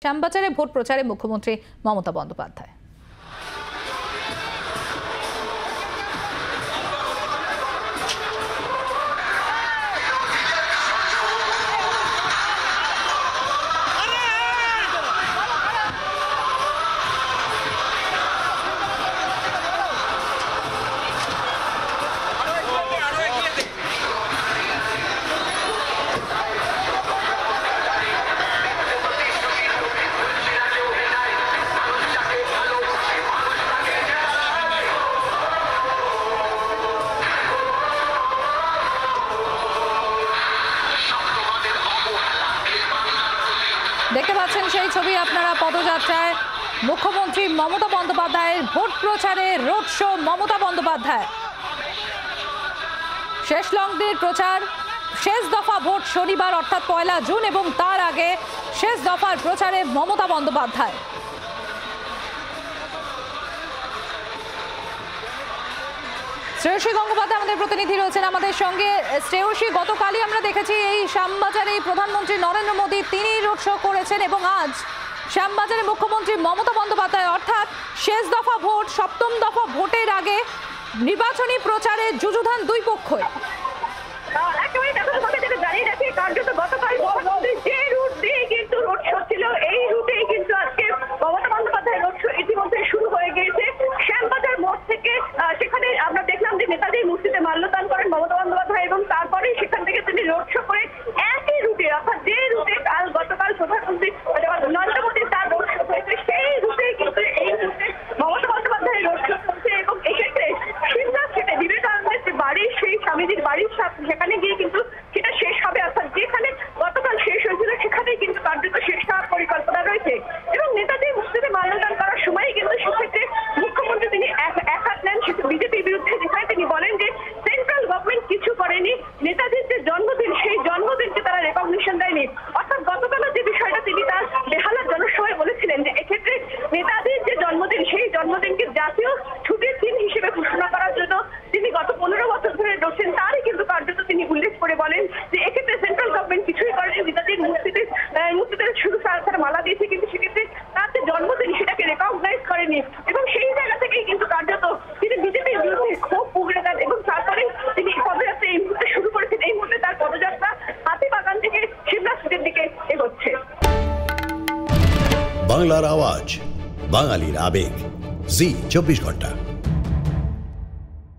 শ্যামবাজারে vote প্রচারে মুখ্যমন্ত্রী মমতা বন্দ্যোপাধ্যায়। দেখতে পাচ্ছেন সেই ছবি আপনারা, পদযাত্রায় মুখ্যমন্ত্রী মমতা বন্দ্যোপাধ্যায়ের ভোট প্রচারে রোড শো মমতা বন্দ্যোপাধ্যায়। শেষ লগ্নের প্রচার, শেষ দফা ভোট শনিবার অর্থাৎ 1 জুন এবং তার আগে শেষ দফার প্রচারে মমতা বন্দ্যোপাধ্যায়। শ্রেয়সী গঙ্গোপাধ্যায় আমাদের প্রতিনিধি রয়েছেন আমাদের সঙ্গে। শ্রেয়সী, গতকালই আমরা দেখেছি এই শ্যামবাজারে প্রধানমন্ত্রী নরেন্দ্র মোদী তিনি রোড শো করেছেন এবং আজ শ্যামবাজারে মুখ্যমন্ত্রী মমতা বন্দ্যোপাধ্যায়, অর্থাৎ শেষ দফা ভোট, সপ্তম দফা ভোটের আগে নির্বাচনী প্রচারে যুযুধান দুই পক্ষই। জানিয়ে রাখি, কার্যত গতকাল যে রুট দিয়ে কিন্তু রোড শো ছিল, এই রুটেই কিন্তু আজকে মমতা বন্দ্যোপাধ্যায় রোড শো ইতিমধ্যে শুরু হয়ে গিয়েছে। শ্যামবাজার মোড় থেকে সেখানে আমরা দেখলাম যে নেতাজির মূর্তিতে মাল্যদান করেন মমতা বন্দ্যোপাধ্যায় এবং তারপরে সেখান থেকে তিনি রোড শো করে একই রুটে, অর্থাৎ যে রুটে গতকাল প্রধানমন্ত্রী নরেন্দ্র মোদী তার রোড শো হয়েছে, সেই রুটে কিন্তু এই রুটে মমতা বন্দ্যোপাধ্যায়ের রোড শো চলছে এবং এক্ষেত্রে সিমলা স্ট্রিটে বিবেকানন্দের যে বাড়ি, সেই স্বামীজির বাড়ির সেখানে গিয়ে কিন্তু সেটা শেষ হবে, অর্থাৎ যেখানে গতকাল শেষ হয়েছিল সেখানেই কিন্তু কার্যত শেষ হওয়ার পরিকল্পনা রয়েছে। এবং নেতাজির মূর্তিতে মাল্যদান করার সময় কিন্তু সেক্ষেত্রে মুখ্যমন্ত্রী তিনি এক হাত নেন বিজেপির বিরুদ্ধে, যেখানে তিনি বলেন যে সেন্ট্রাল গভর্নমেন্ট কিছু করেনি, নেতাজির যে জন্মদিন সেই জন্মদিনকে তারা রেকগনিশন দেয়নি। অর্থাৎ গতকাল যে বিষয়টা তিনি তার বেহালার জনসভায় বলেছিলেন যে এক্ষেত্রে নেতাজির যে জন্মদিন সেই জন্মদিনকে জাতীয় ছুটির দিন হিসেবে ঘোষণা করার জন্য তিনি গত 15 বছর ধরে লড়ছেন, তারই কিন্তু কার্যত তিনি উল্লেখ করে বলেন যে এক্ষেত্রে সেন্ট্রাল গভর্নমেন্ট কিছুই করেনি, নেতাজির মূর্তিতে শুধু তারা মালা দিয়েছে, কিন্তু সেক্ষেত্রে তার যে জন্মদিন সেটাকে রেকগনাইজ করেনি। এবং সেই জায়গা থেকেই কিন্তু কার্যত তিনি বিজেপির বিরুদ্ধে ক্ষোভ উগড়ে দেন এবং তারপরে তিনি পদযাত্রা এই মুহূর্তে শুরু করেছেন। এই মুহূর্তে তার পদযাত্রা হাতিবাগান থেকে সিমলা স্ট্রিটের দিকে এগোচ্ছে। বাংলার আওয়াজ, বাঙালির আবেগ, জি 24 ঘন্টা।